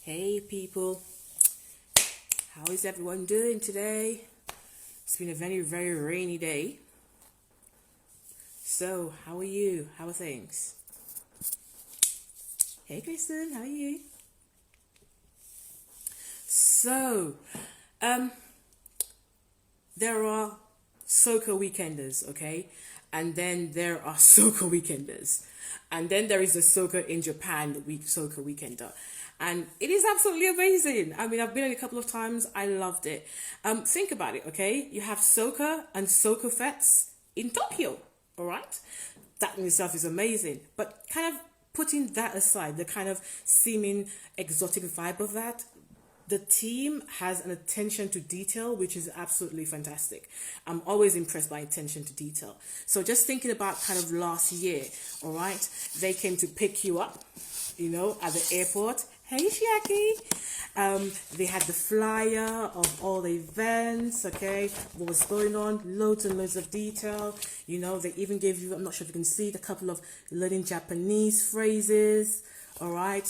Hey people, how is everyone doing today? It's been a very, very rainy day. So, how are you? How are things? Hey Kristen, how are you? So, there are Soca weekenders, okay? And then there are Soca weekenders. And then there is the Soca in Japan Soca weekender. And it is absolutely amazing. I mean, I've been in a couple of times. I loved it. Think about it, okay? You have Soca and Soca Fets in Tokyo, all right? That in itself is amazing. But kind of putting that aside, the kind of seeming exotic vibe of that, the team has an attention to detail, which is absolutely fantastic. I'm always impressed by attention to detail. So just thinking about kind of last year, all right, they came to pick you up, at the airport. Hey, Shiaki. They had the flyer of all the events, okay, what was going on, loads and loads of detail. They even gave you, I'm not sure if you can see it, a couple of learning Japanese phrases, all right,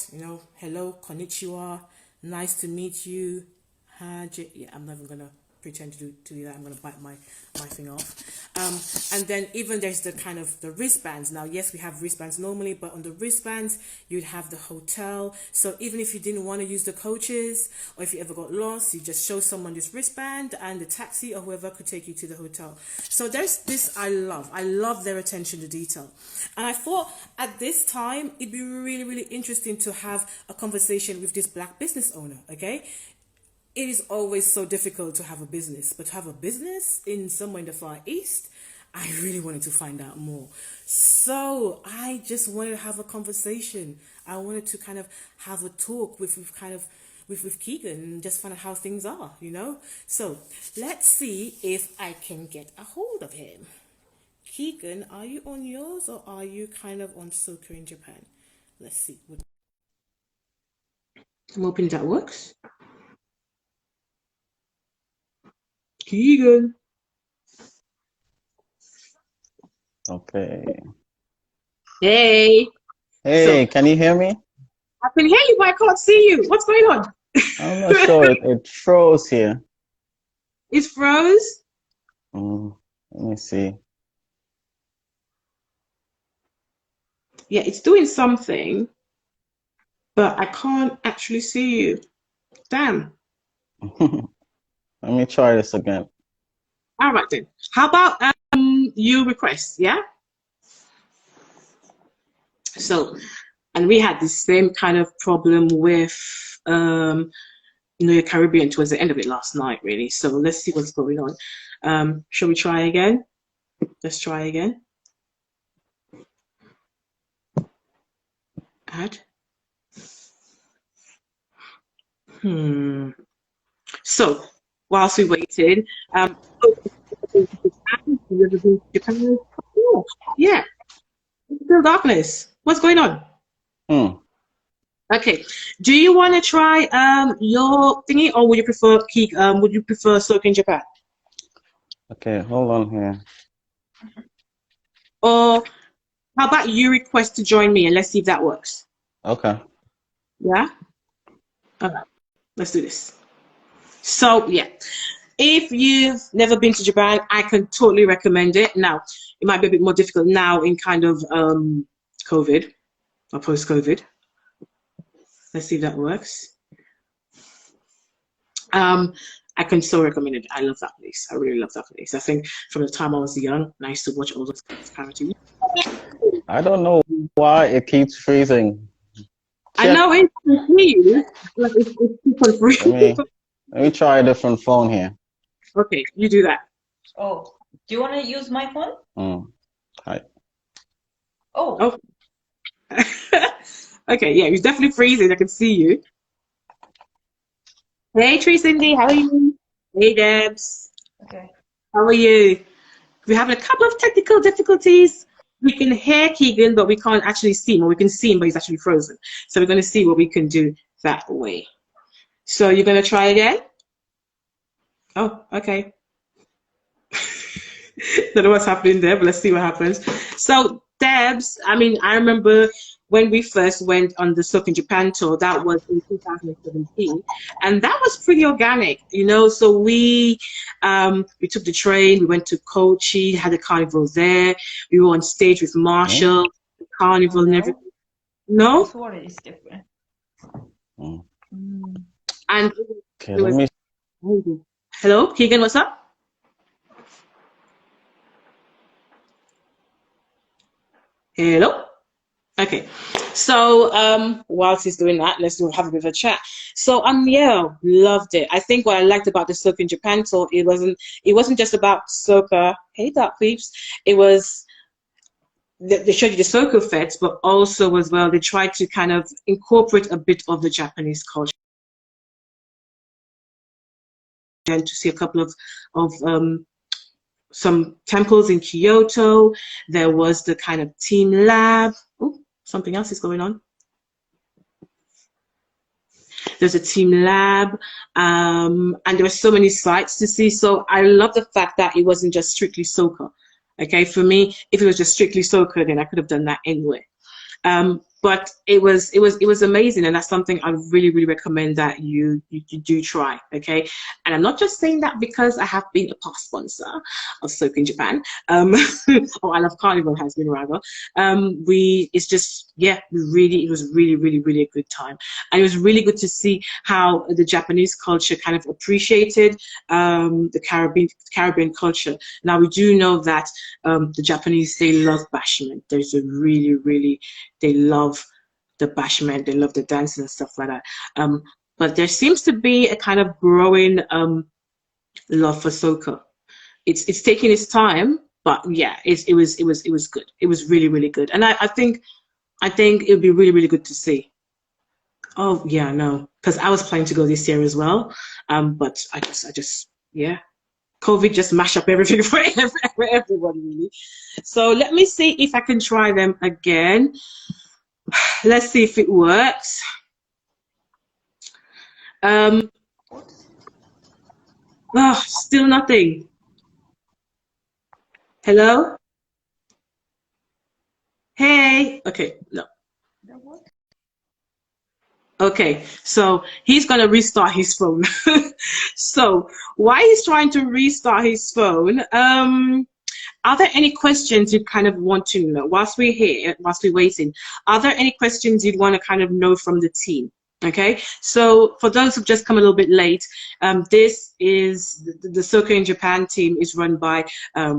hello, konnichiwa, nice to meet you. Yeah, I'm not even going to pretend to do that. I'm going to bite my thing off. And then even there's the kind of the wristbands. Now, yes, we have wristbands normally, but on the wristbands, you'd have the hotel. So even if you didn't want to use the coaches, or if you ever got lost, you just show someone this wristband and the taxi or whoever could take you to the hotel. So there's this I love their attention to detail. And I thought at this time, it'd be really, really interesting to have a conversation with this Black business owner, okay? It is always so difficult to have a business, but to have a business in somewhere in the Far East, I really wanted to find out more. So I just wanted to have a conversation. I wanted to kind of have a talk with Keegon and just find out how things are, So let's see if I can get a hold of him. Keegon, are you on yours or are you kind of on Soca in Japan? Let's see. I'm hoping that works. Keegon. Okay. Hey. Hey, can you hear me? I can hear you, but I can't see you. What's going on? I'm not sure. It froze here. It froze? Let me see. Yeah, it's doing something, but I can't actually see you. Damn. Let me try this again. All right then. How about you request, yeah? So, and we had the same kind of problem with your Caribbean towards the end of it last night, really. So let's see what's going on. Shall we try again? Let's try again. Add. So whilst we waited, Japan. Oh, yeah, it's still darkness. What's going on? Okay. Do you want to try your thingy, or would you prefer Soca in Japan? Okay, hold on here. Or how about you request to join me and let's see if that works. Okay. Yeah? Okay. Let's do this. So yeah. If you've never been to Japan, I can totally recommend it. Now, it might be a bit more difficult now in kind of COVID or post-COVID. Let's see if that works. I can so recommend it. I love that place. I really love that place. I think from the time I was young, and I used to watch all those cartoons. I don't know why it keeps freezing. I know it's free. Like it's super free. Let me try a different phone here. Okay, you do that. Oh, do you want to use my phone? Hi. Oh. Okay, yeah, it's definitely freezing. I can see you. Hey, Tree Cindy, how are you? Hey, Debs. Okay. How are you? We're having a couple of technical difficulties. We can hear Keegan, but we can't actually see him. Or we can see him, but he's actually frozen. So we're going to see what we can do that way. So you're going to try again? Oh, okay. Don't know what's happening there, but let's see what happens. So Debs, I remember when we first went on the Soca in Japan tour. That was in 2017, and that was pretty organic, you know. So we took the train, we went to Kochi, had a carnival there. We were on stage with Marshall, the carnival, and everything. No, This water is different. and Okay, let me. hello, Keegan, what's up? Hello. Okay, so whilst he's doing that, let's have a bit of a chat. So yeah, loved it. I think what I liked about the Soca in Japan tour, it wasn't just about soca. Hey, Dark Peeps. It was they showed you the soca fets, but also as well they tried to kind of incorporate a bit of the Japanese culture. And to see a couple of some temples in Kyoto. There was the kind of team lab. Oh, something else is going on. There's a team lab, and there were so many sites to see. So I love the fact that it wasn't just strictly soca. Okay, for me, if it was just strictly soca, then I could have done that anyway. But it was amazing, and that's something I really recommend that you do try. Okay, and I'm not just saying that because I have been a past sponsor of Soca in Japan, or I Love Carnival has been rather. It's just it was really a good time, and it was really good to see how the Japanese culture kind of appreciated the Caribbean culture. Now we do know that the Japanese, they love bashment. There's a really they love the bashment, they love the dancing and stuff like that. But there seems to be a kind of growing love for soca. It's taking its time, but yeah, it was good. It was really good, and I think it would be really good to see. Oh yeah, no, because I was planning to go this year as well, but I just yeah. COVID just mashed up everything for everyone, really. So let me see if I can try them again. Let's see if it works. Still nothing. Hello? Hey. Okay, no. Okay, so he's going to restart his phone. So while he's trying to restart his phone, are there any questions you kind of want to know whilst we're here, whilst we're waiting? Are there any questions you'd want to kind of know from the team? Okay, so for those who've just come a little bit late, this is the Soca in Japan team is run by, a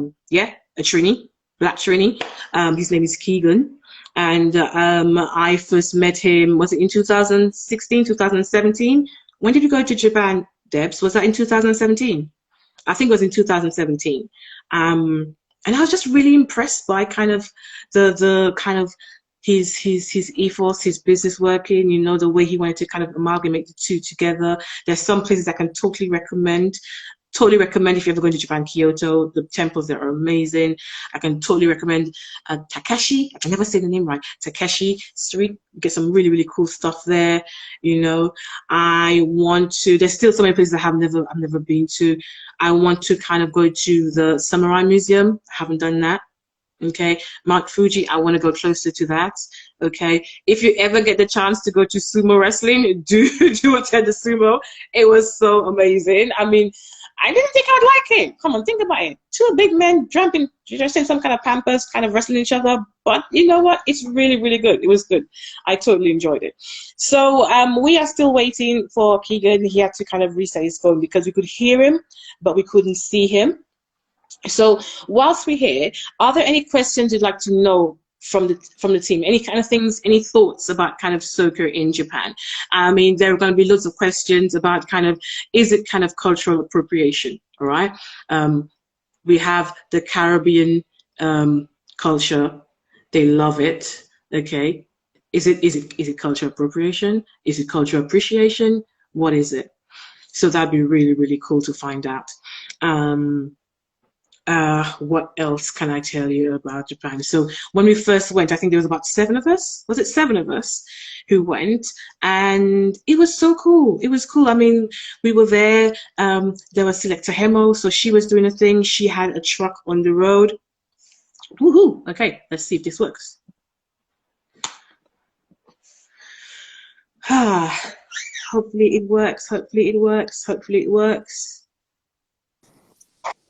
Trini, Black Trini. His name is Keegan. And I first met him, was it in 2016, 2017? When did you go to Japan, Debs? Was that in 2017? I think it was in 2017. And I was just really impressed by kind of the kind of his ethos, his business working, you know, the way he wanted to kind of amalgamate the two together. There's some places I can totally recommend. Totally recommend if you're ever going to Japan, Kyoto. The temples there are amazing. I can totally recommend Takeshi. I can never say the name right. Takeshi Street. Get some really cool stuff there. You know, there's still so many places I've never been to. I want to kind of go to the Samurai Museum. I haven't done that. Okay, Mount Fuji, I want to go closer to that. Okay, if you ever get the chance to go to sumo wrestling, do attend the sumo. It was so amazing. I mean, I didn't think I'd like it. Come on, think about it. Two big men jumping, just in some kind of pampers, kind of wrestling each other. But you know what? It's really good. It was good. I totally enjoyed it. So we are still waiting for Keegan. He had to kind of reset his phone because we could hear him, but we couldn't see him. So whilst we're here, are there any questions you'd like to know from the team? Any kind of things, any thoughts about kind of soca in Japan? I mean, there are going to be loads of questions about kind of, is it kind of cultural appropriation? All right. We have the Caribbean culture. They love it. Okay. Is it cultural appropriation? Is it cultural appreciation? What is it? So that'd be really cool to find out. What else can I tell you about Japan? So when we first went, I think there was about 7 of us. Was it 7 of us who went? And it was so cool. It was cool. I mean, we were there. There was Selector Hemo, so she was doing a thing. She had a truck on the road. Woohoo! Okay, let's see if this works. Hopefully it works. Hopefully it works. Hopefully it works.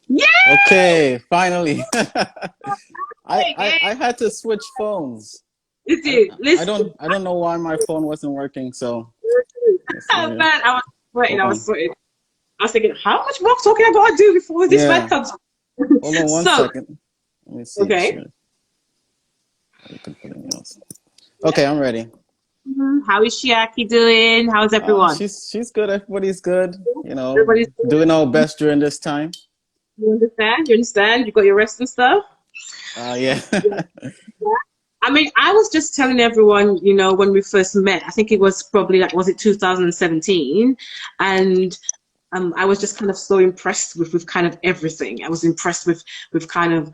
Yeah. Okay, finally. I had to switch phones. You did. Listen. I don't know why my phone wasn't working. So Oh man, I was sweating. hold I was on. sweating. I was thinking, how much more talking I gotta do before this Yeah. mic comes? Hold on one So, second. Let me see. okay. You can put in yours. Okay, I'm ready. How is Shiaki doing? How's everyone? She's good. Everybody's good. You know, Everybody's doing our best during this time. You understand? You understand? You got your rest and stuff? Yeah. I mean, I was just telling everyone, you know, when we first met, I think it was probably like, was it 2017? And I was just kind of so impressed with kind of everything. I was impressed with kind of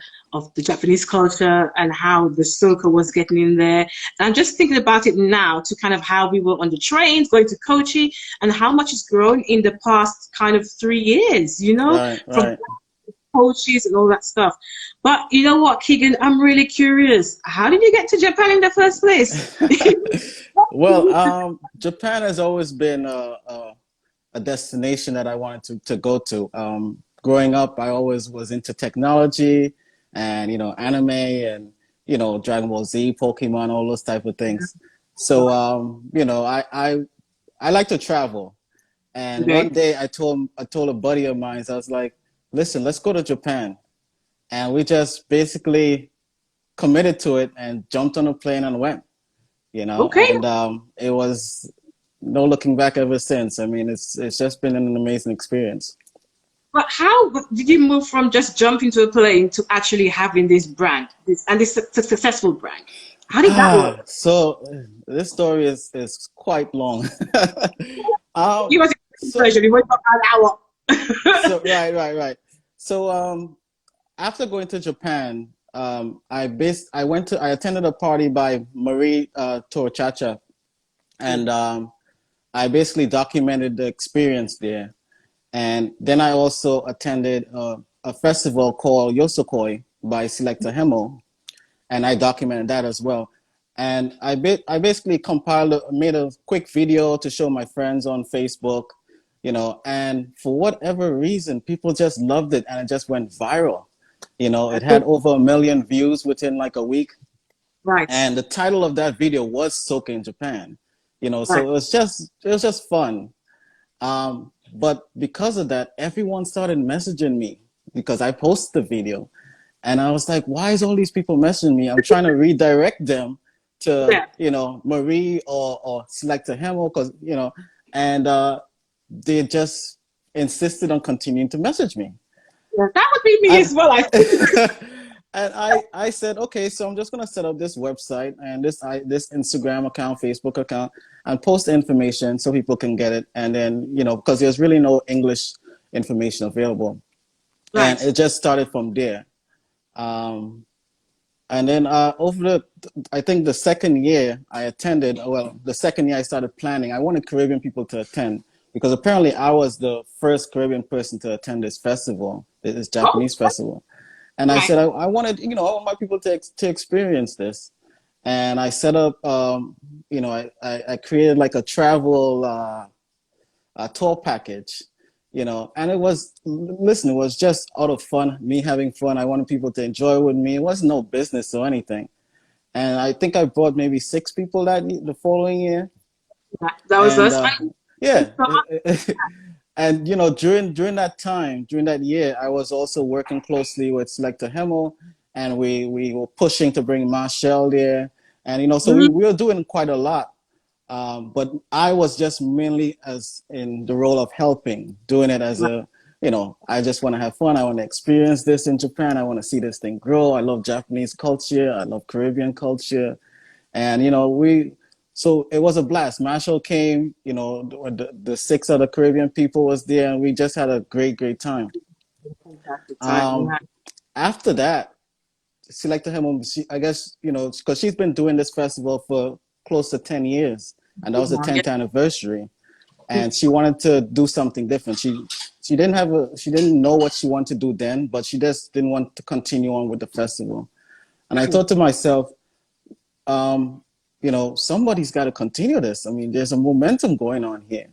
the Japanese culture and how the soca was getting in there. And I'm just thinking about it now to kind of how we were on the trains going to Kochi and how much has grown in the past kind of 3 years, you know, Right. coaches and all that stuff. But you know what, Keegan, I'm really curious. How did you get to Japan in the first place? Well, Japan has always been a destination that I wanted to go to. Growing up, I always was into technology and, you know, anime and, you know, Dragon Ball Z, Pokemon, all those type of things. So, you know, I like to travel. And Okay. one day I told a buddy of mine, I was like, listen, let's go to Japan. And we just basically committed to it and jumped on a plane and went, you know, Okay. and it was no looking back ever since. I mean, it's just been an amazing experience. But how did you move from just jumping to a plane to actually having this brand, this successful brand? How did that work? So this story is quite long. Give us a So pleasure. We went for an hour. so right. So after going to Japan, I attended a party by Marie Torchacha, and I basically documented the experience there. And then I also attended a festival called Yosokoi by Selector Hemo, and I documented that as well. And I basically made a quick video to show my friends on Facebook, you know, and for whatever reason, people just loved it and it just went viral. You know, it had over 1 million views within like a week. Right. And the title of that video was Soca in Japan. You know, so Right. it was just fun. But because of that, everyone started messaging me because I posted the video. And I was like, why is all these people messaging me? I'm trying to redirect them to, Yeah. you know, Marie or Selector Hemo, because, you know, and they just insisted on continuing to message me. Yeah. That would be me And, as well. and I said, okay, so I'm just going to set up this website and this Instagram account, Facebook account, and post the information so people can get it. And then, you know, because there's really no English information available. Right. And it just started from there. And then I think the second year I attended, well, the second year I started planning, I wanted Caribbean people to attend because apparently I was the first Caribbean person to attend this festival, this Japanese festival. And I said, I wanted, you know, I want my people to experience this. And I set up, you know, I created like a travel a tour package, you know, and it was just out of fun, me having fun. I wanted people to enjoy with me. It wasn't no business or anything. And I think I brought maybe 6 people the following year. That was And us. yeah. And you know, during that year, I was also working closely with Selector Hemo, and we were pushing to bring Marshall there. And you know, so we were doing quite a lot. But I was just mainly as in the role of helping, doing it as a, you know, I just want to have fun. I want to experience this in Japan. I want to see this thing grow. I love Japanese culture. I love Caribbean culture. And, you know, so it was a blast. Marshall came, you know, the 6 other Caribbean people was there, and we just had a great time. After that, Selector Hemo, I guess, you know, because she's been doing this festival for close to 10 years, and that was the 10th anniversary, and she wanted to do something different. She didn't know what she wanted to do then, but she just didn't want to continue on with the festival. And I thought to myself, you you know, somebody's got to continue this. I mean, there's a momentum going on here.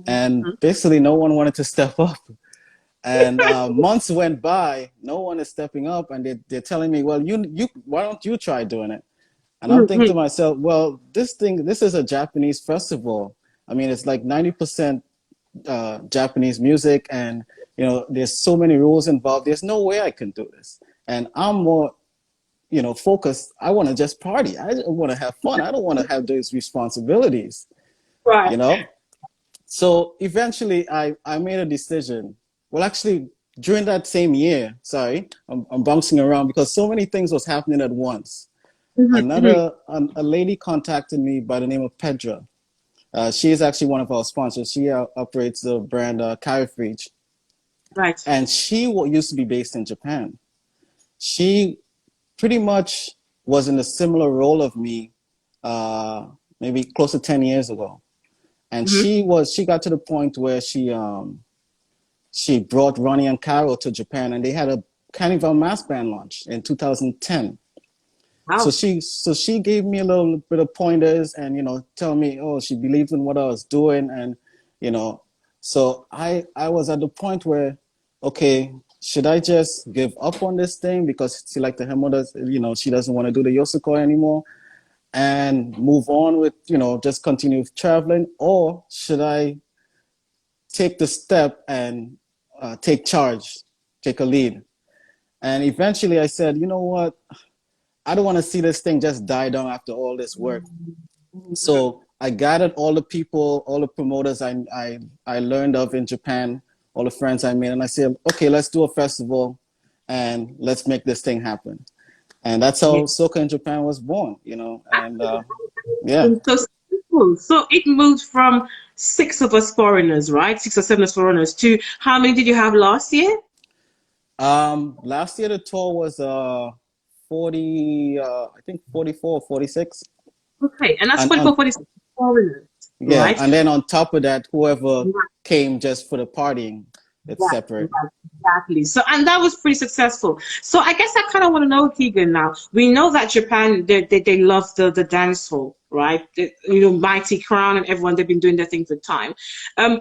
And basically no one wanted to step up. And months went by, no one is stepping up, and they're telling me, well, you why don't you try doing it? And I'm thinking to myself, well, this is a Japanese festival. I mean, it's like 90% Japanese music, and you know, there's so many rules involved. There's no way I can do this. And I'm more, you know, focused. I want to just party. I want to have fun. I don't want to have those responsibilities, Right. you know? So eventually I made a decision. Well, actually, during that same year, sorry, I'm bouncing around because so many things was happening at once. A lady contacted me by the name of Pedra. She is actually one of our sponsors. She operates the brand Carifrige. Right. And she used to be based in Japan. She pretty much was in a similar role of me, maybe close to 10 years ago. And she got to the point where she brought Ronnie and Carol to Japan, and they had a Carnival mass band launch in 2010. Wow. So she gave me a little bit of pointers, and you know, tell me, oh, she believed in what I was doing, and you know, so I was at the point where, okay, should I just give up on this thing because she, like her mother, you know, she doesn't want to do the Yosakoi anymore, and move on with, you know, just continue traveling, or should I take the step and take charge, take a lead? And eventually I said, you know what, I don't want to see this thing just die down after all this work. So I gathered all the people, all the promoters I learned of in Japan, all the friends I made, and I said, okay, let's do a festival and let's make this thing happen. And that's how Soca in Japan was born, you know, and yeah. So simple. So it moved from 6 of us foreigners, right? 6 or 7 of us foreigners to how many did you have last year? Last year the tour was 40, I think 44 or 46. Okay, and that's 44, 46 foreigners, yeah, right? And then on top of that, whoever came just for the partying, it's separate. Exactly. So, and that was pretty successful. So I guess I kind of want to know, Keegan, now. We know that Japan, they love the dance hall, right? You know, Mighty Crown and everyone, they've been doing their thing for time. As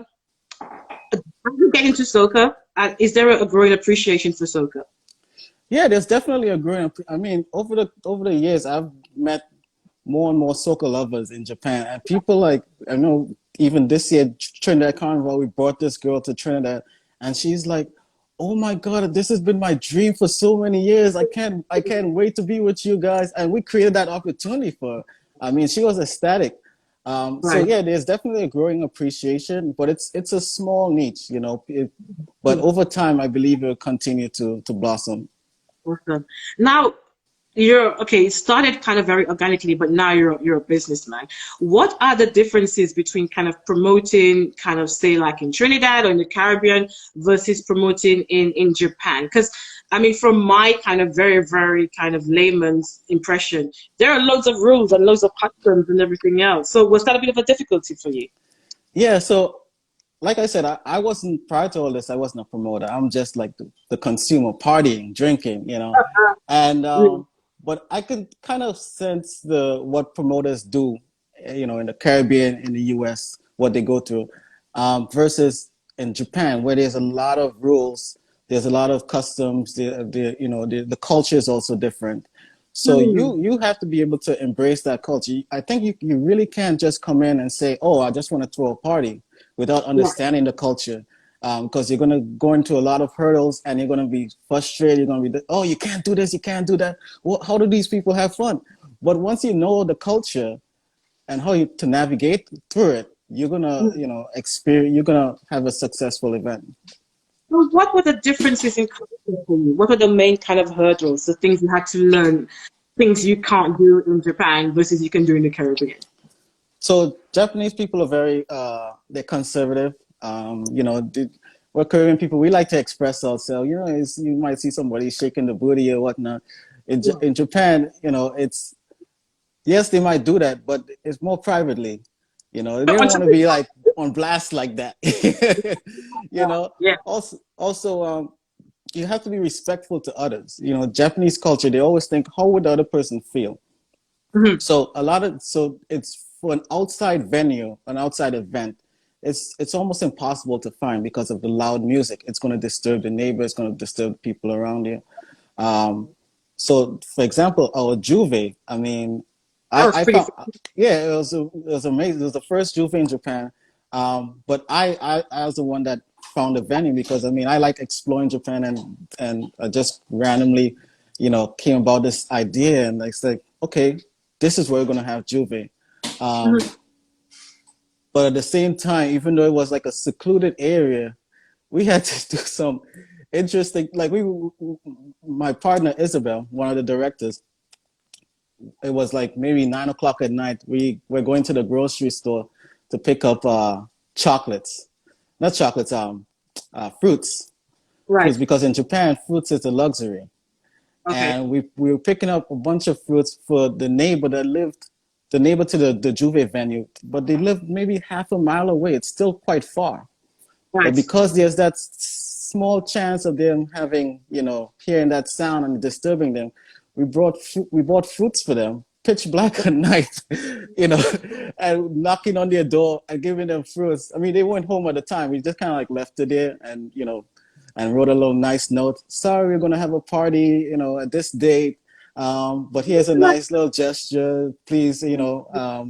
you get into soca, is there a growing appreciation for soca? Yeah, there's definitely a growing. I mean, over the years, I've met more and more soca lovers in Japan, and people like, I know even this year, Trinidad Carnival, we brought this girl to Trinidad, and she's like, "Oh my God, this has been my dream for so many years. I can't wait to be with you guys." And we created that opportunity for her. I mean, she was ecstatic. So yeah, there's definitely a growing appreciation, but it's a small niche, you know. But over time, I believe it will continue to blossom. Awesome. Now, it started kind of very organically, but now you're a businessman. What are the differences between kind of promoting, kind of say like in Trinidad or in the Caribbean versus promoting in Japan? Because I mean, from my kind of very, very kind of layman's impression, there are loads of rules and loads of customs and everything else. So was that a bit of a difficulty for you? Yeah, so like I said, I wasn't, prior to all this, I wasn't a promoter. I'm just like the consumer, partying, drinking, you know. And but I could kind of sense what promoters do, you know, in the Caribbean, in the US, what they go through, versus in Japan, where there's a lot of rules, there's a lot of customs, the culture is also different. So you have to be able to embrace that culture. I think you really can't just come in and say, oh, I just want to throw a party, without understanding the culture, because you're going to go into a lot of hurdles, and you're going to be frustrated. You're going to be, oh, you can't do this, you can't do that. Well, how do these people have fun? But once you know the culture and how to navigate through it, you're going to, you're going to have a successful event. So what were the differences in culture for you? What were the main kind of hurdles, the things you had to learn, things you can't do in Japan versus you can do in the Caribbean? So Japanese people are very, they're conservative. We're Caribbean people, we like to express ourselves. You know, you might see somebody shaking the booty or whatnot. In Japan, you know, yes, they might do that, but it's more privately. You know, they don't want to be like on blast like that. You know, also, you have to be respectful to others. You know, Japanese culture, they always think, how would the other person feel? So it's for an outside venue, an outside event. It's almost impossible to find because of the loud music. It's going to disturb the neighbors, it's going to disturb people around you. Um, so, for example, our Juve, I mean, That was I pretty. found, yeah, it was amazing. It was the first Juve in Japan. But I was the one that found the venue because, I mean, I like exploring Japan and I just randomly, came about this idea and it's like, okay, this is where we're going to have Juve. Um, but at the same time, even though it was like a secluded area, we had to do some interesting, like my partner Isabel, one of the directors, it was like maybe 9 o'clock at night. We were going to the grocery store to pick up chocolates, not chocolates, fruits. Right. Fruits, because in Japan, fruits is a luxury. Okay. And we were picking up a bunch of fruits for the neighbor the neighbor to the Juve venue, but they lived maybe half a mile away. It's still quite far. But Right. because there's that small chance of them having, hearing that sound and disturbing them, we bought fruits for them, pitch black at night, and knocking on their door and giving them fruits. I mean, they weren't home at the time. We just kind of like left it there and, and wrote a little nice note. Sorry, we're going to have a party, at this date. But here's a nice little gesture. Please, we're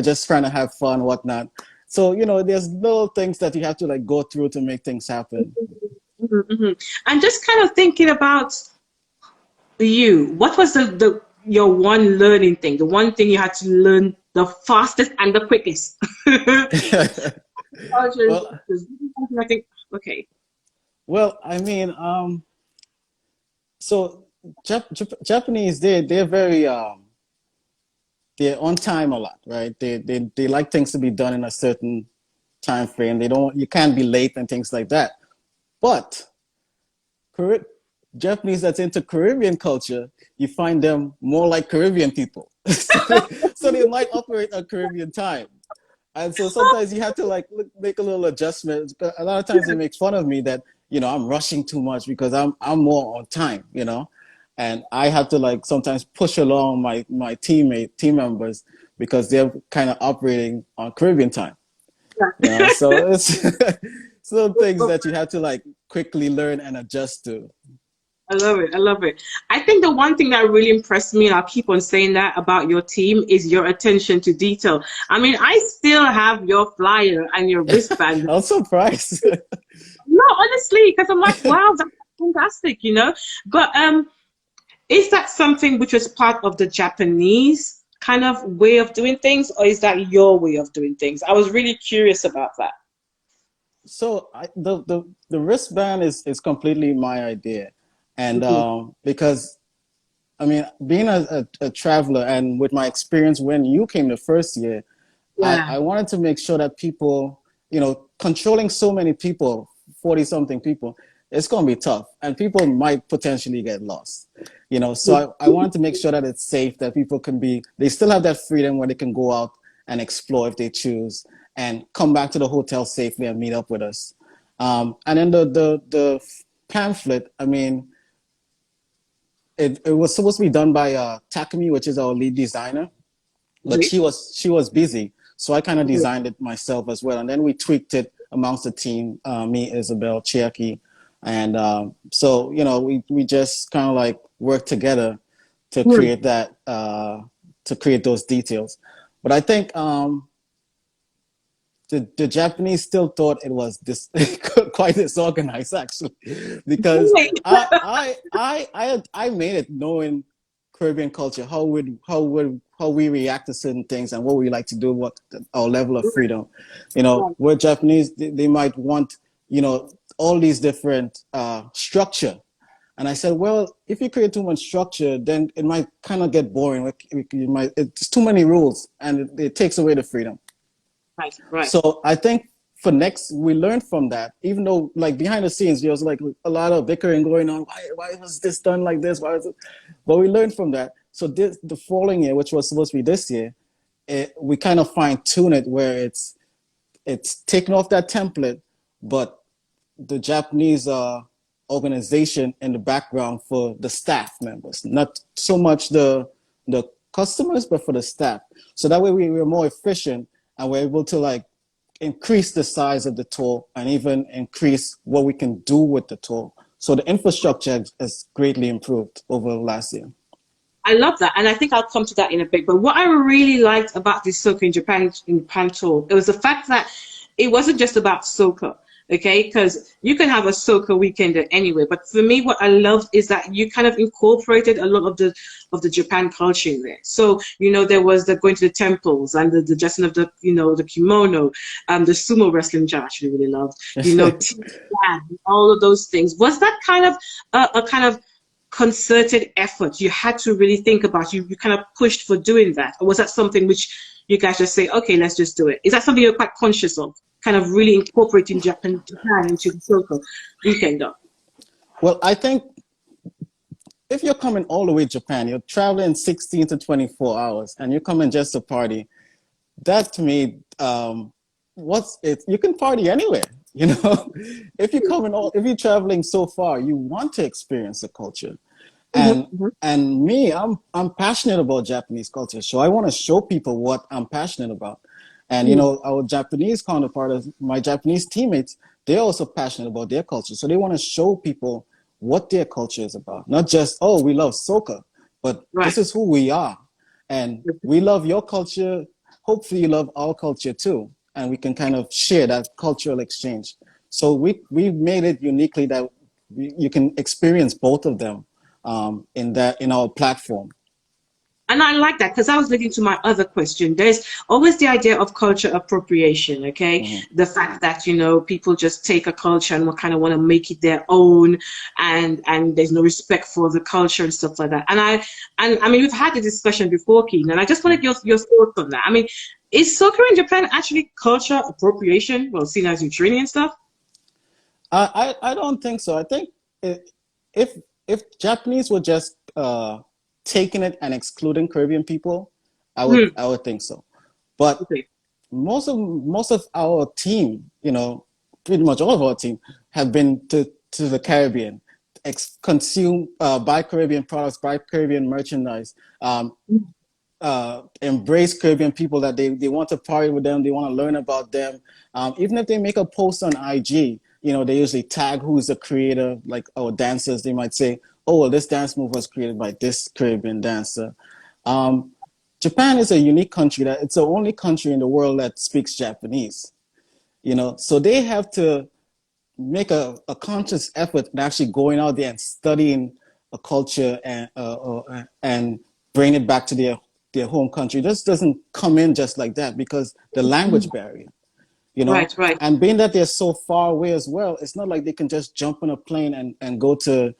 just trying to have fun, whatnot. So, there's little things that you have to like go through to make things happen. And just kind of thinking about you, what was your one learning thing, the one thing you had to learn the fastest and the quickest? Well, I think, okay. well, I mean, so Japanese, they're very they're on time a lot, right? They like things to be done in a certain time frame. You can't be late and things like that. But Japanese that's into Caribbean culture, you find them more like Caribbean people. So they might operate a Caribbean time. And so sometimes you have to like make a little adjustment. A lot of times they make fun of me that, I'm rushing too much because I'm more on time, and I have to like sometimes push along my team members because they're kind of operating on Caribbean time. So it's some things that you have to like quickly learn and adjust to. I love it. I love it. I think the one thing that really impressed me, and I'll keep on saying that about your team, is your attention to detail. I mean, I still have your flyer and your wristband. I'm surprised. No, honestly, because I'm like, wow, that's fantastic, But is that something which was part of the Japanese kind of way of doing things, or is that your way of doing things? I was really curious about that. So the wristband is completely my idea. And because, I mean, being a traveler and with my experience when you came the first year, Yeah. I wanted to make sure that people, controlling so many people, 40-something people, it's going to be tough. And people might potentially get lost, So I wanted to make sure that it's safe, that people they still have that freedom where they can go out and explore if they choose and come back to the hotel safely and meet up with us. And then the pamphlet, I mean, it was supposed to be done by Takumi, which is our lead designer, but she was busy, so I kind of designed it myself as well, and then we tweaked it amongst the team, me, Isabel, Chiaki, and so we just kind of like worked together to create that to create those details. But I think the Japanese still thought it was quite disorganized actually, because I made it knowing Caribbean culture, how we react to certain things and what we like to do, what our level of freedom. Where Japanese they might want all these different structure, and I said, well, if you create too much structure, then it might kind of get boring. It's too many rules, and it takes away the freedom. Right. So I think for next, we learned from that, even though like behind the scenes, there was like a lot of bickering going on. Why was this done like this? Why was it? But we learned from that. So the following year, which was supposed to be this year, we kind of fine tune it where it's taken off that template, but the Japanese organization in the background for the staff members, not so much the the customers, but for the staff. So that way we're more efficient and we're able to like increase the size of the tour and even increase what we can do with the tour. So the infrastructure has greatly improved over last year. I love that, and I think I'll come to that in a bit. But what I really liked about this Soca in Japan tour, it was the fact that it wasn't just about soca, okay? Because you can have a soca weekend anywhere, but for me, what I loved is that you kind of incorporated a lot of the Japan culture in there. So there was the going to the temples and the dressing of the the kimono, the sumo wrestling, which I actually really loved. All of those things. Was that kind of a kind of concerted effort you had to really think about? You kind of pushed for doing that, or was that something which you guys just say, okay, let's just do it? Is that something you're quite conscious of, kind of really incorporating Japan into the Soca weekend? Well, I think if you're coming all the way to Japan, you're traveling 16 to 24 hours and you're coming just to party, that to me, you can party anywhere. If you're traveling so far, you want to experience the culture. And me, I'm passionate about Japanese culture, so I want to show people what I'm passionate about. And our Japanese counterpart, my Japanese teammates, they're also passionate about their culture, so they want to show people what their culture is about. Not just, oh, we love soca, but this is who we are, and we love your culture. Hopefully, you love our culture too, and we can kind of share that cultural exchange. So we made it uniquely that you can experience both of them in our platform. And I like that, because I was looking to my other question. There's always the idea of culture appropriation, okay? The fact that, people just take a culture and kind of want to make it their own, and there's no respect for the culture and stuff like that. And I mean, we've had a discussion before, Keegan, and I just wanted your thoughts on that. I mean, is soca in Japan actually culture appropriation? Well, seen as Ukrainian and stuff? I don't think so. I think if Japanese were just taking it and excluding Caribbean people, I would think so. But most of our team, pretty much all of our team, have been to the Caribbean, consume, buy Caribbean products, buy Caribbean merchandise, embrace Caribbean people, that they want to party with them, they want to learn about them. Even if they make a post on IG, they usually tag who's the creator, like our dancers. They might say, oh, well, this dance move was created by this Caribbean dancer. Japan is a unique country. That it's the only country in the world that speaks Japanese. So they have to make a conscious effort in actually going out there and studying a culture and bring it back to their home country. This doesn't come in just like that, because the language barrier. Right. And being that they're so far away as well, it's not like they can just jump on a plane and go to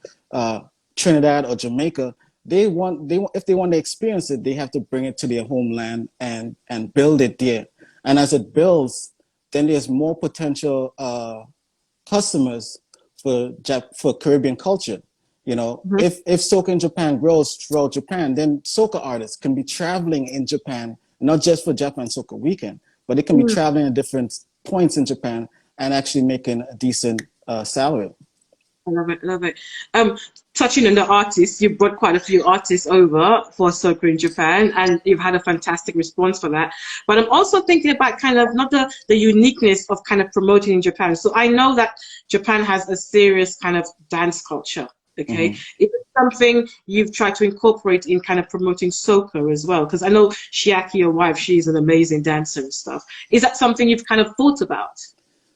Trinidad or Jamaica. If they want to experience it, they have to bring it to their homeland and build it there. And as it builds, then there's more potential customers for Caribbean culture. If soca in Japan grows throughout Japan, then soca artists can be traveling in Japan, not just for Japan Soca Weekend, but they can be traveling at different points in Japan and actually making a decent salary. I love it. Touching on the artists, you brought quite a few artists over for soca in Japan, and you've had a fantastic response for that. But I'm also thinking about kind of not the uniqueness of kind of promoting in Japan. So I know that Japan has a serious kind of dance culture. Okay, is it something you've tried to incorporate in kind of promoting soca as well? Because I know Shiaki, your wife, she's an amazing dancer and stuff. Is that something you've kind of thought about?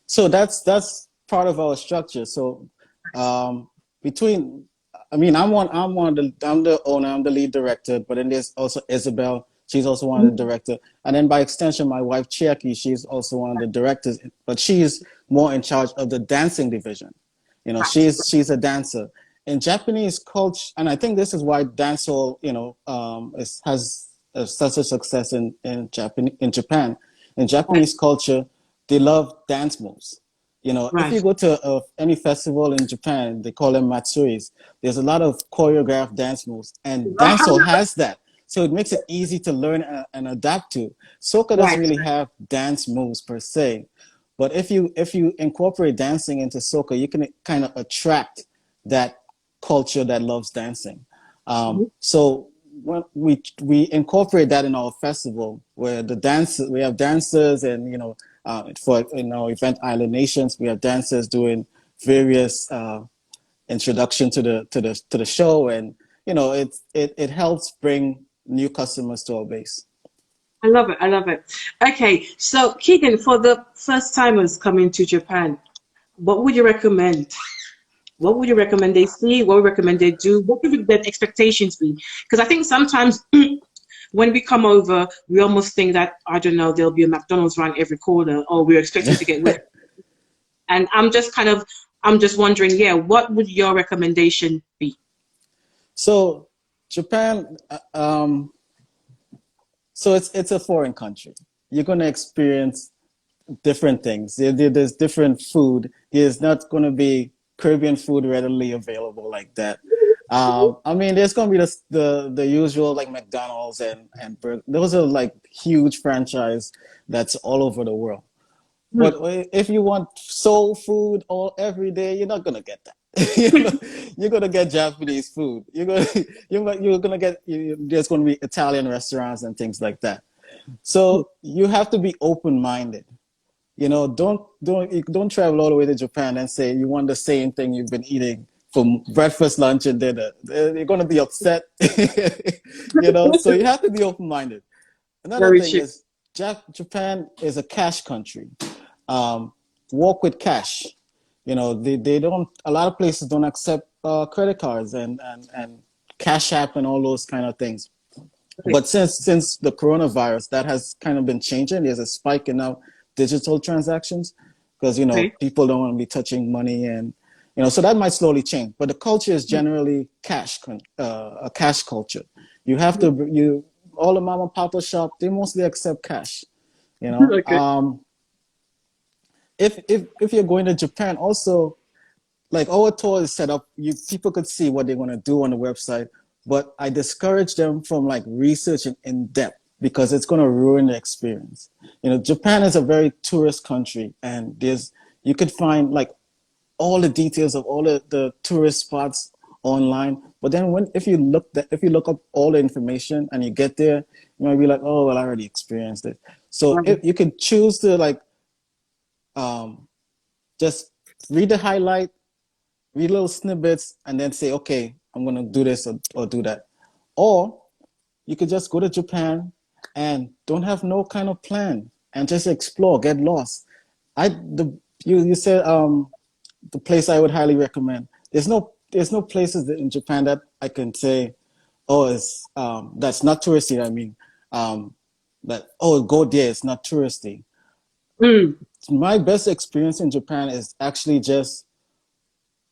So that's part of our structure. So I'm the owner, I'm the lead director, but then there's also Isabel. She's also one of the directors. And then by extension, my wife, Chiaki, she's also one of the directors, but she's more in charge of the dancing division. She's a dancer. In Japanese culture, and I think this is why dancehall, has such a success in Japan. In Japanese culture, they love dance moves. If you go to any festival in Japan, they call them matsuris. There's a lot of choreographed dance moves, and dancehall has that. So it makes it easy to learn and adapt to. Soca doesn't really have dance moves per se, but if you incorporate dancing into soca, you can kind of attract that culture that loves dancing. So we incorporate that in our festival, where we have dancers, and for event Island Nations, we have dancers doing various introduction to the show, and it helps bring new customers to our base. I love it. I love it. Okay, so Keegan, for the first timers coming to Japan, what would you recommend? What would you recommend they see? What would you recommend they do? What would their expectations be? Because I think sometimes when we come over, we almost think that, I don't know, there'll be a McDonald's around every corner, or we're expecting to get wet. And I'm just wondering, yeah, what would your recommendation be? So Japan, so it's a foreign country. You're going to experience different things. There's different food. There's not going to be Caribbean food readily available like that. I mean, there's going to be the usual, like McDonald's and those are like huge franchise that's all over the world. But if you want soul food all every day, you're not gonna get that. You're gonna get Japanese food. You're gonna get there's gonna be Italian restaurants and things like that. So you have to be open-minded. Don't travel all the way to Japan and say you want the same thing you've been eating for breakfast, lunch, and dinner. You're gonna be upset. So you have to be open-minded. Another thing is Japan is a cash country. Walk with cash. They don't. A lot of places don't accept credit cards and Cash App and all those kind of things. Okay. But since the coronavirus, that has kind of been changing. There's a spike in now digital transactions because people don't want to be touching money, and so that might slowly change. But the culture is generally a cash culture. You have to all the mama papa shop, they mostly accept cash. Okay. If you're going to Japan, also, like our tour is set up, people could see what they're going to do on the website, but I discourage them from like researching in depth because it's going to ruin the experience. Japan is a very tourist country, and you could find like all the details of all the tourist spots online. But then if you look up all the information and you get there, you might be like, oh well, I already experienced it. So if you could choose to like just read the highlight, read little snippets, and then say, okay, I'm going to do this or do that. Or you could just go to Japan and don't have no kind of plan and just explore, get lost. You said the place I would highly recommend. There's no places in Japan that I can say, oh, it's that's not touristy. I mean, go there, it's not touristy. My best experience in Japan is actually just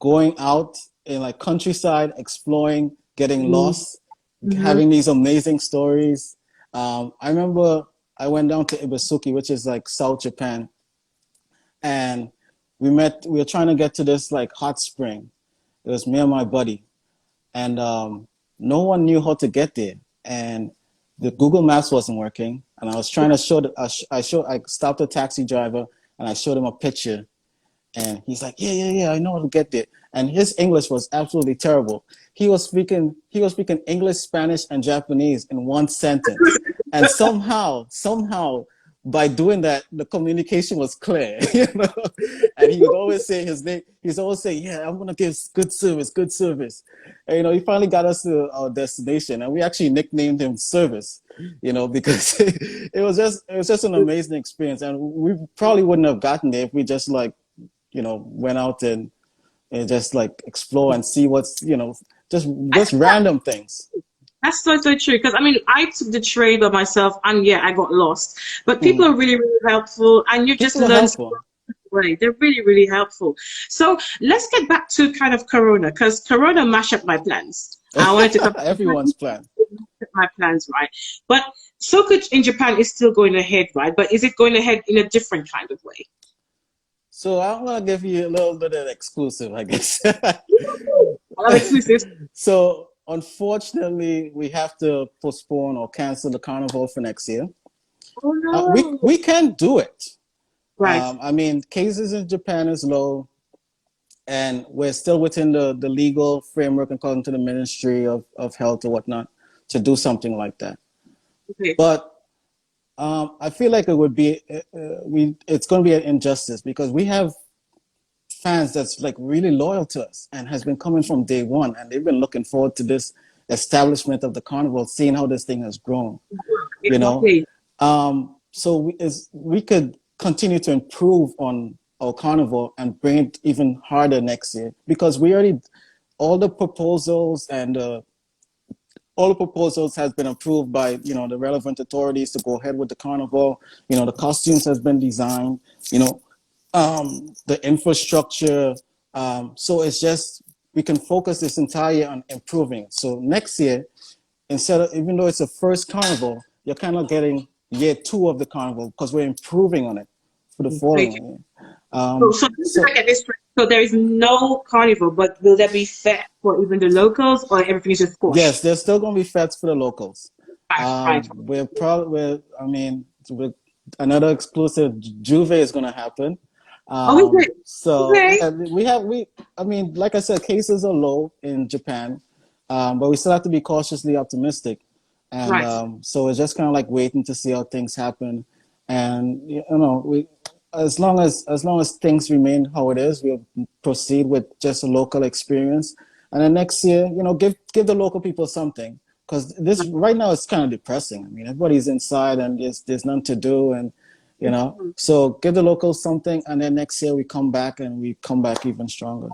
going out in like countryside, exploring, getting lost, having these amazing stories. I remember I went down to Ibusuki, which is like South Japan, and we were trying to get to this like hot spring. It was me and my buddy, and no one knew how to get there, and the Google Maps wasn't working. And I was trying to I stopped a taxi driver and I showed him a picture, and he's like, yeah, I know how to get there. And his English was absolutely terrible. He was speaking English, Spanish, and Japanese in one sentence. And somehow, by doing that, the communication was clear. And he would always say his name. He's always saying, yeah, I'm gonna give good service. And, he finally got us to our destination, and we actually nicknamed him Service. Because it was just an amazing experience, and we probably wouldn't have gotten there if we just like, went out and just like explore and see what's just random things. That's so true. Because I mean, I took the train by myself, and yeah, I got lost. But people are really, really helpful, and you just learn. Way. They're really, really helpful. So let's get back to kind of Corona, because Corona mashed up my plans. I wanted to come everyone's plan. My plans, right? But Soca in Japan is still going ahead, right? But is it going ahead in a different kind of way? So I'm gonna give you a little bit of exclusive, I guess. I love exclusives. So unfortunately, we have to postpone or cancel the Carnival for next year. Oh no! We can do it. Right. I mean, cases in Japan is low, and we're still within the legal framework according to the Ministry of Health or whatnot. to do something like that. Okay. But I feel like it would be it's going to be an injustice because we have fans that's like really loyal to us and has been coming from day one, and they've been looking forward to this establishment of the carnival, seeing how this thing has grown. You know, Exactly. so we could continue to improve on our carnival and bring it even harder next year because we already all the proposals and all the proposals has been approved by the relevant authorities to go ahead with the carnival. The costumes has been designed. The infrastructure. So it's just we can focus this entire year on improving. So next year, instead of even though it's the first carnival, you're kind of getting year 2 of the carnival because we're improving on it for the following year. So just to get this straight, so there is no carnival, but will there be fete for even the locals, or everything is just squash? Yes, there's still going to be fetes for the locals. Right. With another exclusive Juve is going to happen. Is it? So Okay. like I said, cases are low in Japan, but we still have to be cautiously optimistic. And Right. So it's just kind of like waiting to see how things happen. And as long as things remain how it is, we'll proceed with just a local experience. And then next year, give the local people something, because this right now it's kind of depressing. I mean, everybody's inside and there's nothing to do, and so give the locals something, and then next year we come back even stronger.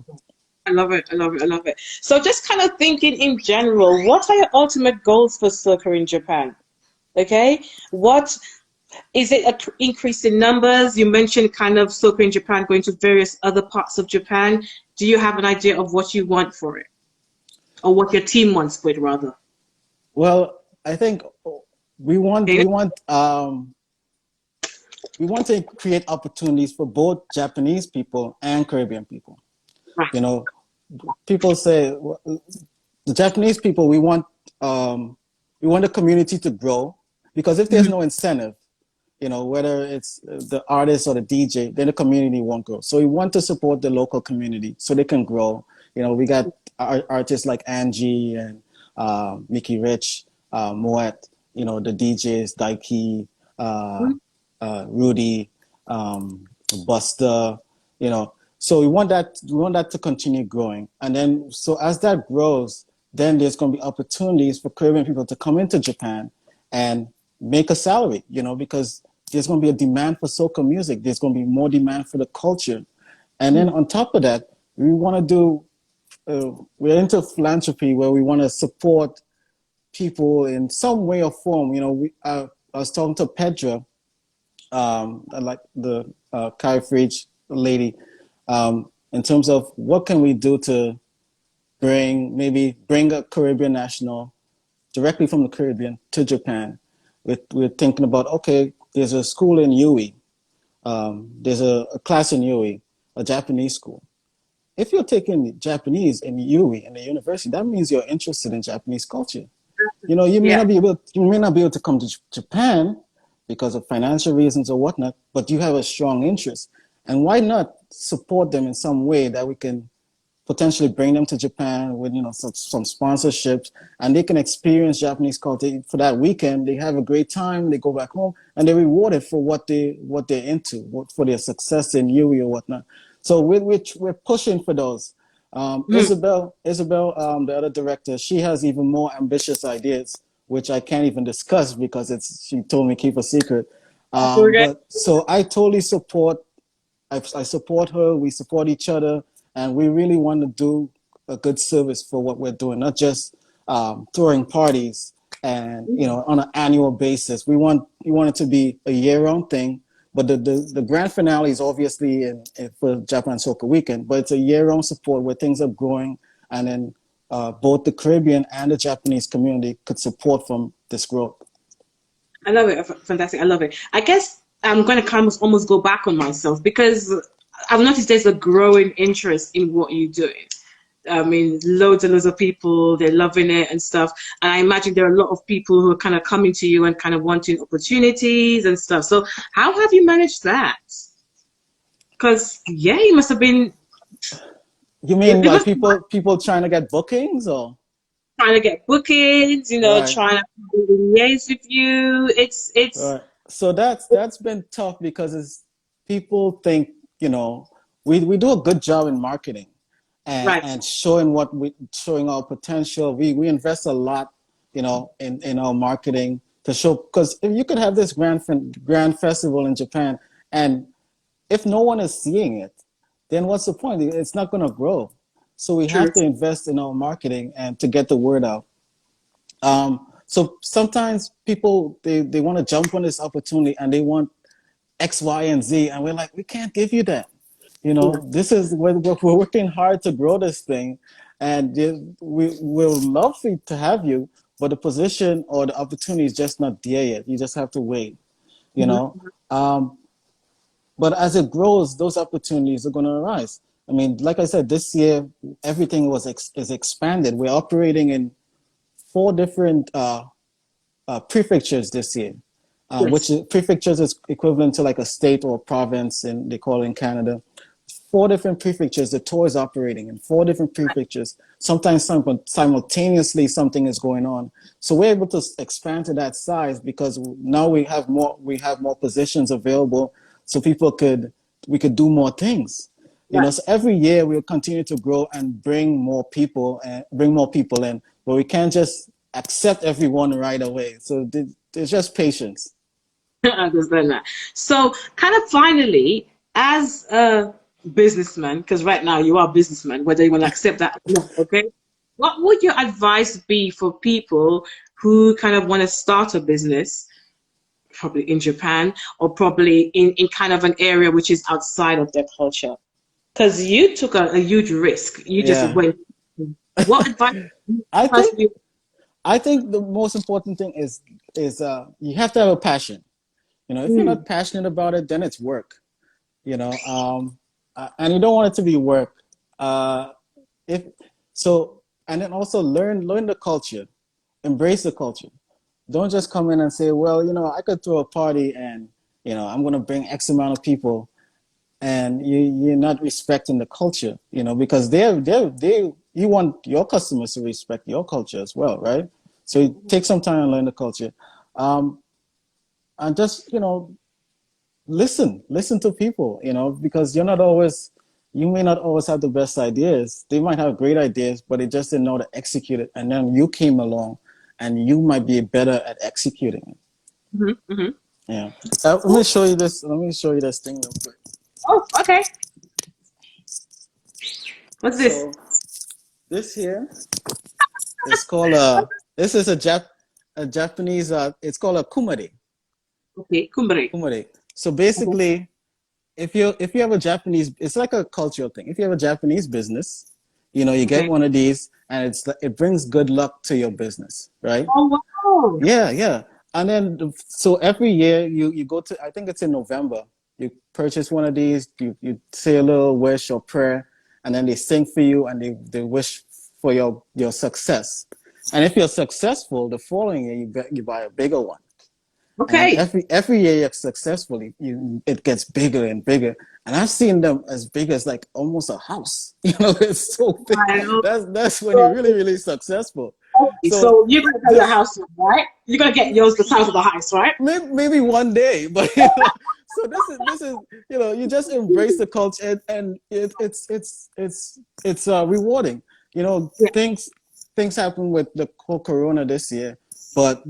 I love it. I love it. I love it. So just kind of thinking in general, what are your ultimate goals for soca in Japan? Okay. What is it? An increase in numbers? You mentioned kind of soca in Japan going to various other parts of Japan. Do you have an idea of what you want for it, or what your team wants for it, rather? Well, I think we want to create opportunities for both Japanese people and Caribbean people. Right. People say the Japanese people, we want the community to grow, because if there's no incentive, whether it's the artist or the DJ, then the community won't grow. So we want to support the local community so they can grow. We got artists like Angie and Mickey Rich, Moet, the DJs, Daiki, Rudy, Buster, So we want that to continue growing. And then, so as that grows, then there's going to be opportunities for Caribbean people to come into Japan and make a salary, because there's going to be a demand for soca music. There's going to be more demand for the culture. And then on top of that, we want to do, we're into philanthropy where we want to support people in some way or form. I was talking to Pedro, like the Kai Fridge lady, in terms of what can we do to bring a Caribbean national directly from the Caribbean to Japan. We're thinking about, okay, there's a school in Yui, there's a class in Yui, a Japanese school. If you're taking Japanese in Yui in the university, that means you're interested in Japanese culture. You may not be able to come to Japan because of financial reasons or whatnot, but you have a strong interest. And why not support them in some way that we can potentially bring them to Japan with some sponsorships, and they can experience Japanese culture for that weekend. They have a great time. They go back home and they're rewarded for what they're into, for their success in Yui or whatnot. So we're pushing for those. Isabel, the other director, she has even more ambitious ideas, which I can't even discuss because she told me keep a secret. But so I totally support. I support her. We support each other. And we really want to do a good service for what we're doing, not just throwing parties and on an annual basis. We want it to be a year-round thing, but the grand finale is obviously for Japan Soca Weekend. But it's a year-round support where things are growing, and then both the Caribbean and the Japanese community could support from this growth. I love it. Fantastic. I love it. I guess I'm going to kind of almost go back on myself because I've noticed there's a growing interest in what you're doing. I mean, loads and loads of people, they're loving it and stuff. And I imagine there are a lot of people who are kind of coming to you and kind of wanting opportunities and stuff. So how have you managed that? Because, you must have been... You mean like people trying to get bookings or? trying to get bookings, Right. trying to liaise with you. It's Right. So that's been tough because it's people think, we do a good job in marketing right. and showing our potential. We invest a lot, in our marketing to show, because if you could have this grand festival in Japan, and if no one is seeing it, then what's the point? It's not going to grow. So we True. have to invest in our marketing and to get the word out. So sometimes people they want to jump on this opportunity and they want X, Y, and Z, and we're like, we can't give you that. This is we're working hard to grow this thing, and we will love to have you, but the position or the opportunity is just not there yet. You just have to wait. You know, um, but as it grows, those opportunities are going to arise. I mean, like I said, this year everything is expanded. We're operating in 4 different prefectures this year, which Yes. prefectures is equivalent to like a state or a province, and they call it in Canada. 4 different prefectures. The tour is operating in 4 different prefectures. Sometimes simultaneously something is going on. So we're able to expand to that size because now we have more. We have more positions available, so we could do more things. Right. So every year we'll continue to grow and bring more people in, but we can't just accept everyone right away. So there's just patience. I understand that. So, kind of finally, as a businessman, because right now you are a businessman, whether you want to accept that or not, okay? What would your advice be for people who kind of want to start a business, probably in Japan or probably in kind of an area which is outside of their culture? Because you took a huge risk. You just Yeah. went. What advice I would think you? I think the most important thing is you have to have a passion. If you're Mm, not passionate about it, then it's work. And you don't want it to be work. Uh, if so, and then also learn the culture, embrace the culture. Don't just come in and say, well, I could throw a party and I'm going to bring X amount of people, and you're not respecting the culture. Because you want your customers to respect your culture as well, right? So you take some time and learn the culture, and just listen to people, because you may not always have the best ideas. They might have great ideas, but they just didn't know to execute it. And then you came along and you might be better at executing it. mhm, mhm. Yeah. Let me show you this thing real quick. Oh, okay. What's this? So this here is called this is a Japanese, it's called a kumare. Okay, kumbare. Kumare. So basically, if you have a Japanese, it's like a cultural thing. If you have a Japanese business, you get Okay. one of these, and it brings good luck to your business, right? Oh, wow. Yeah, yeah. And then so every year you go to, I think it's in November, you purchase one of these, you say a little wish or prayer, and then they sing for you and they wish for your success. And if you're successful, the following year you buy a bigger one. And then Okay. every year you're successfully, it gets bigger and bigger. And I've seen them as big as like almost a house. It's so big. Wow. That's when you're really, really successful. Okay, So so you're gonna get your this house, right? You're gonna get yours the size of the house, right? maybe one day, but so this is you just embrace the culture, and it's rewarding. Yeah. Things happen with the whole corona this year, but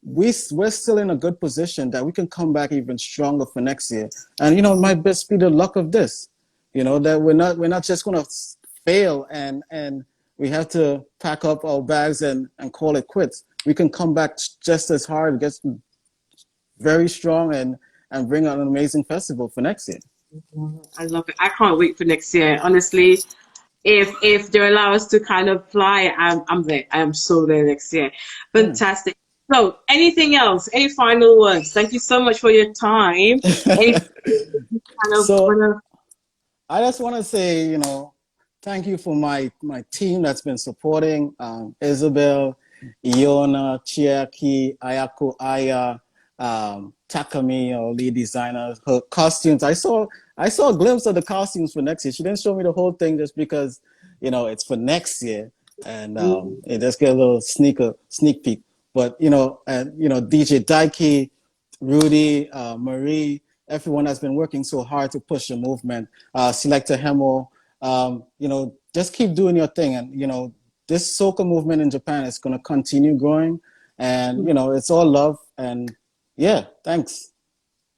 we're still in a good position that we can come back even stronger for next year. And it might best be the luck of this, that we're not just gonna fail and we have to pack up our bags and call it quits. We can come back just as hard, get very strong, and bring out an amazing festival for next year. I love it. I can't wait for next year. Honestly, if they allow us to kind of fly, I'm there. I am so there next year. Yeah. Fantastic. So, anything else? Any final words? Thank you so much for your time. Anything you kind of So wanna? I just want to say, thank you for my team that's been supporting, Isabel, Iona, Chiaki, Ayako, Aya, Takami, our lead designer. Her costumes. I saw a glimpse of the costumes for next year. She didn't show me the whole thing just because, it's for next year. and just get a little sneak peek. But and DJ Daiki, Rudy, Marie, everyone has been working so hard to push the movement. Selector Hemo, just keep doing your thing, and this soca movement in Japan is going to continue growing, and it's all love, and yeah, thanks.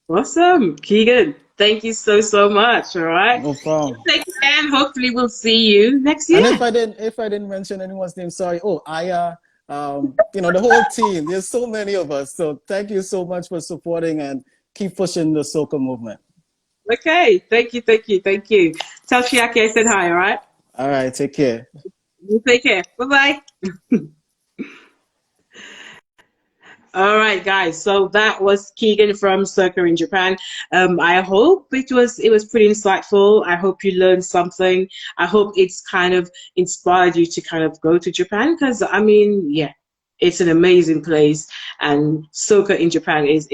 Awesome, Keegan. Thank you so much. All right. No problem. Take care, and hopefully we'll see you next year. And if I didn't mention anyone's name, sorry. Oh, Aya, the whole team. There's so many of us. So thank you so much for supporting and keep pushing the soca movement. Okay. Thank you. Tell Shiaki I said hi. All right. All right. Take care. You take care. Bye-bye. All right, guys. So that was Keegan from Soca in Japan. I hope it was pretty insightful. I hope you learned something. I hope it's kind of inspired you to kind of go to Japan, because yeah, it's an amazing place, and soca in Japan is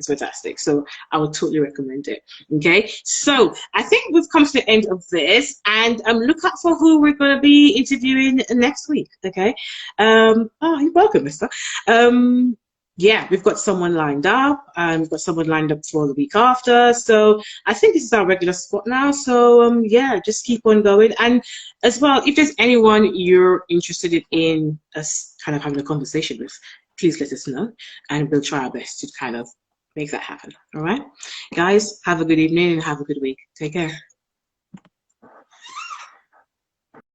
fantastic. So I would totally recommend it. Okay, so I think we've come to the end of this, and look out for who we're going to be interviewing next week. Okay, oh, you're welcome, Mister. Yeah, we've got someone lined up, and we've got someone lined up for the week after. So I think this is our regular spot now. So yeah, just keep on going. And as well, if there's anyone you're interested in us kind of having a conversation with, please let us know, and we'll try our best to kind of make that happen. All right, guys, have a good evening and have a good week. Take care.